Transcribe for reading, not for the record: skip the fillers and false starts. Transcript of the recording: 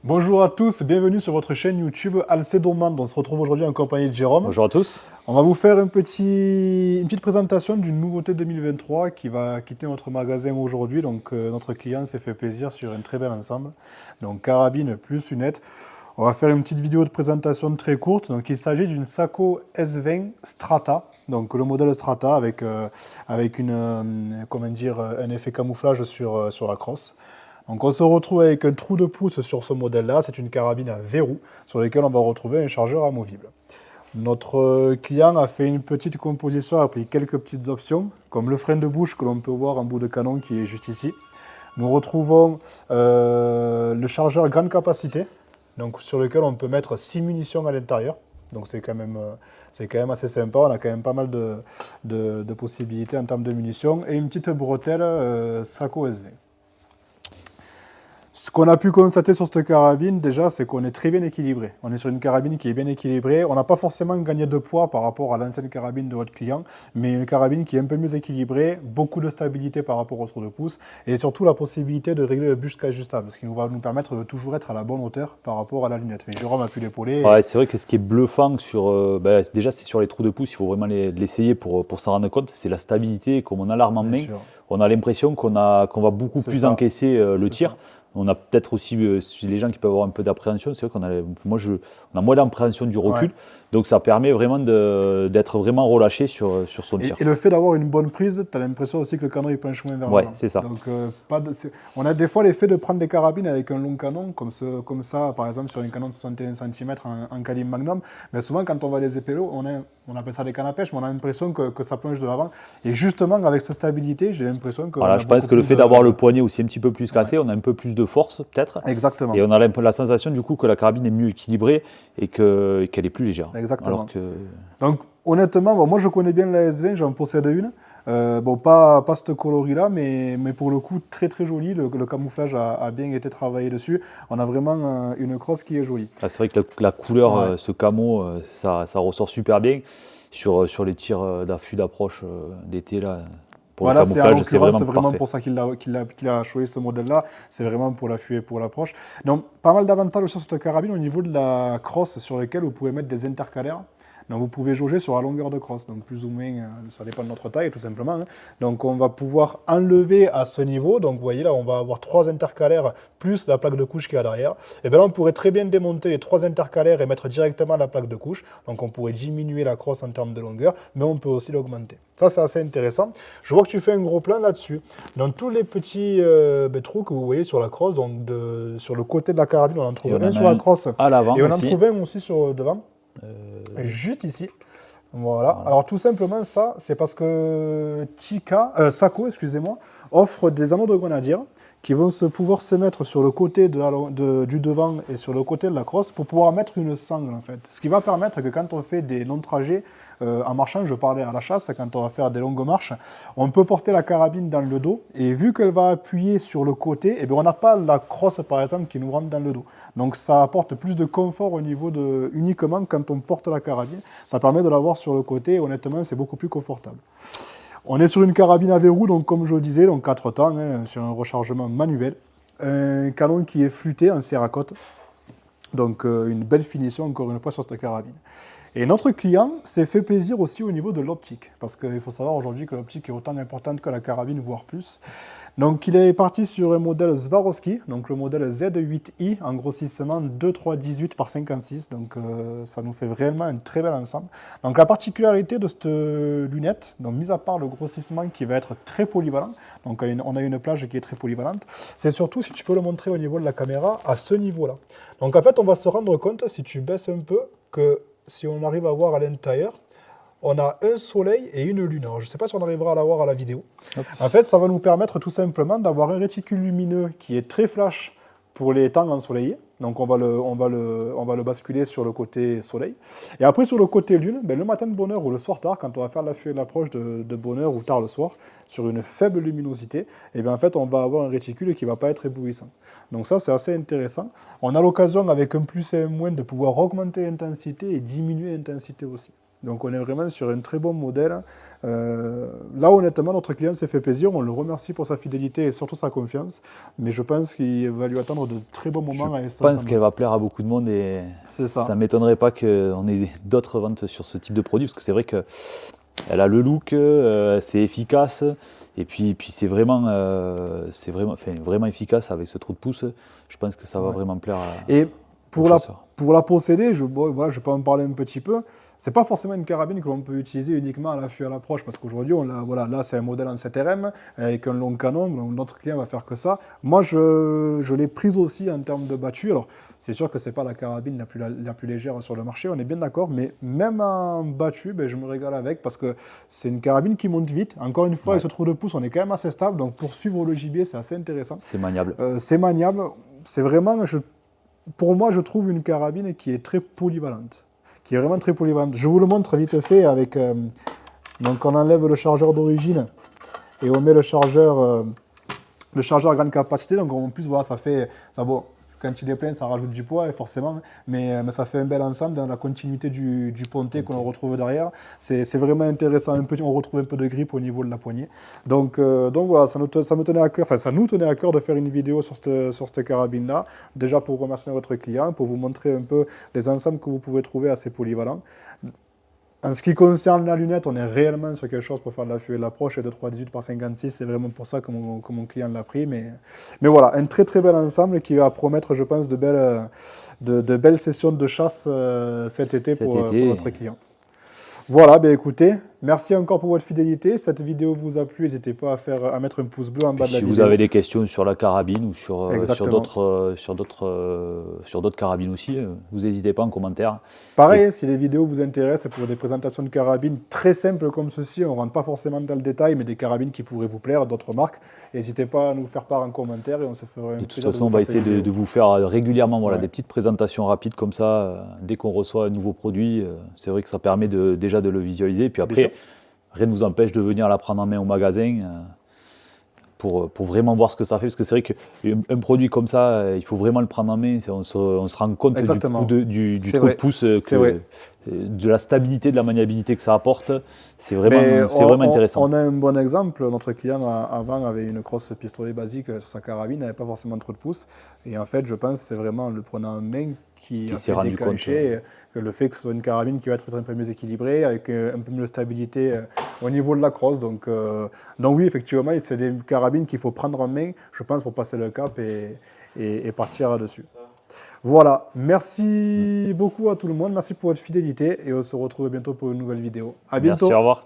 Bonjour à tous, bienvenue sur votre chaîne YouTube Alcédomande. On se retrouve aujourd'hui en compagnie de Jérôme. Bonjour à tous. On va vous faire une petite présentation d'une nouveauté 2023 qui va quitter notre magasin aujourd'hui. Donc notre client s'est fait plaisir sur un très bel ensemble. Donc carabine plus lunette. On va faire une petite vidéo de présentation très courte. Donc il s'agit d'une Sako S20 Strata. Donc le modèle Strata avec un effet camouflage sur la crosse. Donc on se retrouve avec un trou de pouce sur ce modèle-là. C'est une carabine à verrou sur laquelle on va retrouver un chargeur amovible. Notre client a fait une petite composition, a pris quelques petites options, comme le frein de bouche que l'on peut voir en bout de canon qui est juste ici. Nous retrouvons le chargeur grande capacité, donc sur lequel on peut mettre 6 munitions à l'intérieur. Donc c'est quand même assez sympa, on a quand même pas mal de possibilités en termes de munitions. Et une petite bretelle Sako SV. Ce qu'on a pu constater sur cette carabine, déjà, c'est qu'on est très bien équilibré. On est sur une carabine qui est bien équilibrée. On n'a pas forcément gagné de poids par rapport à l'ancienne carabine de votre client, mais une carabine qui est un peu mieux équilibrée, beaucoup de stabilité par rapport au trou de pouce, et surtout la possibilité de régler le bûche ajustable, ce qui va nous permettre de toujours être à la bonne hauteur par rapport à la lunette. Mais Jérôme a pu l'épauler. Ouais, c'est vrai que ce qui est bluffant déjà c'est sur les trous de pouce, il faut vraiment l'essayer pour s'en rendre compte, c'est la stabilité. Comme on a l'arme en main, on a l'impression qu'on va beaucoup plus encaisser le tir. Ça. On a peut-être aussi les gens qui peuvent avoir un peu d'appréhension. C'est vrai on a moins d'appréhension du recul, ouais. Donc ça permet vraiment d'être vraiment relâché sur son tir. Et le fait d'avoir une bonne prise, tu as l'impression aussi que le canon il penche moins vers l'avant. Ouais, c'est ça. Donc on a des fois l'effet de prendre des carabines avec un long canon, comme ça, par exemple sur un canon de 61 cm en calibre magnum. Mais souvent quand on va les épeler, on appelle ça des cannes à pêche, mais on a l'impression que ça plonge de l'avant. Et justement avec cette stabilité, j'ai l'impression que. Voilà, je pense que le fait d'avoir le poignet aussi un petit peu plus cassé, ouais. On a un peu plus de force peut-être. Exactement. Et on a la sensation du coup que la carabine est mieux équilibrée et qu'elle est plus légère. Exactement. Donc honnêtement, moi je connais bien la S20, j'en possède une. Pas cette coloris-là, mais pour le coup très très jolie. Le camouflage a bien été travaillé dessus. On a vraiment une crosse qui est jolie. Ah, c'est vrai que la couleur, ce camo, ça ressort super bien sur les tirs d'affût d'approche d'été là. Voilà, c'est vraiment pour ça qu'il a choisi ce modèle-là. C'est vraiment pour l'affût et pour l'approche. Donc, pas mal d'avantages sur cette carabine au niveau de la crosse sur laquelle vous pouvez mettre des intercalaires. Donc, vous pouvez jauger sur la longueur de crosse. Donc, plus ou moins, ça dépend de notre taille, tout simplement. Donc, on va pouvoir enlever à ce niveau. Donc, vous voyez là, on va avoir 3 intercalaires plus la plaque de couche qui est à l'arrière. Et bien là, on pourrait très bien démonter les 3 intercalaires et mettre directement la plaque de couche. Donc, on pourrait diminuer la crosse en termes de longueur, mais on peut aussi l'augmenter. Ça, c'est assez intéressant. Je vois que tu fais un gros plan là-dessus. Dans tous les petits trous que vous voyez sur la crosse, donc sur le côté de la carabine, on en trouve un sur la crosse. À l'avant et on en trouve un aussi sur devant. Juste ici. Voilà. Alors tout simplement ça, c'est parce que Sako, excusez-moi, offre des anneaux de grenadier qui vont pouvoir se mettre sur le côté du devant et sur le côté de la crosse pour pouvoir mettre une sangle en fait. Ce qui va permettre que quand on fait des longs trajets en marchant, je parlais à la chasse, quand on va faire des longues marches, on peut porter la carabine dans le dos et vu qu'elle va appuyer sur le côté, eh bien, on n'a pas la crosse par exemple qui nous rentre dans le dos. Donc ça apporte plus de confort au niveau uniquement quand on porte la carabine. Ça permet de l'avoir sur le côté et honnêtement c'est beaucoup plus confortable. On est sur une carabine à verrou, donc comme je le disais, donc 4 temps, sur un rechargement manuel. Un canon qui est flûté en serre-à-côte. Donc une belle finition encore une fois sur cette carabine. Et notre client s'est fait plaisir aussi au niveau de l'optique, parce qu'il faut savoir aujourd'hui que l'optique est autant importante que la carabine, voire plus. Donc il est parti sur un modèle Swarovski, donc le modèle Z8i en grossissement 2,318 par 56, donc ça nous fait vraiment un très bel ensemble. Donc la particularité de cette lunette, donc mis à part le grossissement qui va être très polyvalent, donc on a une plage qui est très polyvalente, c'est surtout si tu peux le montrer au niveau de la caméra à ce niveau-là. Donc en fait on va se rendre compte si tu baisses un peu que si on arrive à voir à l'intérieur, on a un soleil et une lune. Alors, je ne sais pas si on arrivera à la voir à la vidéo. Hop. En fait, ça va nous permettre tout simplement d'avoir un réticule lumineux qui est très flash pour les temps ensoleillés. Donc, on va le basculer sur le côté soleil. Et après, sur le côté lune, le matin de bonne heure ou le soir tard, quand on va faire l'affût et l'approche de bonne heure ou tard le soir, sur une faible luminosité, et bien en fait, on va avoir un réticule qui ne va pas être éblouissant. Donc ça, c'est assez intéressant. On a l'occasion, avec un plus et un moins, de pouvoir augmenter l'intensité et diminuer l'intensité aussi. Donc on est vraiment sur un très bon modèle. Là, honnêtement, notre client s'est fait plaisir. On le remercie pour sa fidélité et surtout sa confiance. Mais je pense qu'il va lui attendre de très bons moments. Je pense qu'elle va plaire à beaucoup de monde et ça ne m'étonnerait pas qu'on ait d'autres ventes sur ce type de produit, parce que c'est vrai qu'elle a le look, c'est efficace. Et puis c'est vraiment efficace avec ce trou de pouce. Je pense que ça va vraiment plaire à... Et pour la posséder, je peux en parler un petit peu. C'est pas forcément une carabine que l'on peut utiliser uniquement à l'affût à l'approche, parce qu'aujourd'hui, là c'est un modèle en 7RM avec un long canon, donc notre client va faire que ça. Moi, je l'ai prise aussi en termes de battu. Alors, c'est sûr que c'est pas la carabine la plus légère sur le marché, on est bien d'accord, mais même en battu, je me régale avec, parce que c'est une carabine qui monte vite. Encore une fois, avec ce trou de pouce, on est quand même assez stable, donc pour suivre le gibier, c'est assez intéressant. C'est maniable. C'est vraiment, pour moi, je trouve une carabine qui est très polyvalente. Qui est vraiment très polyvalente. Je vous le montre vite fait avec... donc on enlève le chargeur d'origine et on met le chargeur à grande capacité. Donc en plus, voilà, bon, quand il est plein, ça rajoute du poids, forcément, mais ça fait un bel ensemble dans la continuité du ponté que l'on retrouve derrière. C'est vraiment intéressant. On retrouve un peu de grippe au niveau de la poignée. Donc voilà, ça nous tenait à cœur de faire une vidéo sur cette carabine-là. Déjà pour remercier votre client, pour vous montrer un peu les ensembles que vous pouvez trouver assez polyvalents. En ce qui concerne la lunette, on est réellement sur quelque chose pour faire de l'affût et de l'approche, et de 3,18 par 56, c'est vraiment pour ça que mon client l'a pris. Mais voilà, un très très bel ensemble qui va promettre, je pense, de belles sessions de chasse cet été pour notre client. Voilà, écoutez, merci encore pour votre fidélité. Cette vidéo vous a plu, n'hésitez pas à mettre un pouce bleu en bas de la vidéo. Si vous avez des questions sur la carabine ou sur d'autres carabines aussi, vous n'hésitez pas en commentaire. Pareil, si les vidéos vous intéressent pour des présentations de carabines très simples comme ceci, on ne rentre pas forcément dans le détail, mais des carabines qui pourraient vous plaire, d'autres marques, n'hésitez pas à nous faire part en commentaire et on se fera un plaisir. De toute façon, on va essayer de vous faire régulièrement des petites présentations rapides comme ça, dès qu'on reçoit un nouveau produit. C'est vrai que ça permet déjà de le visualiser. Puis après, rien ne vous empêche de venir la prendre en main au magasin pour vraiment voir ce que ça fait. Parce que c'est vrai qu'un produit comme ça, il faut vraiment le prendre en main. On se rend compte du trou de pouce, de la stabilité, de la maniabilité que ça apporte. C'est vraiment intéressant. On a un bon exemple. Notre client avant avait une crosse pistolet basique sur sa carabine, il n'avait pas forcément trop de pouce. Et en fait, je pense que c'est vraiment le prenant en main qui s'est rendu compte que le fait que ce soit une carabine qui va être un peu mieux équilibrée, avec un peu mieux de stabilité au niveau de la crosse. Donc oui, effectivement, c'est des carabines qu'il faut prendre en main, je pense, pour passer le cap et partir là-dessus. Voilà, merci beaucoup à tout le monde, merci pour votre fidélité et on se retrouve bientôt pour une nouvelle vidéo. À bientôt. Merci, au revoir.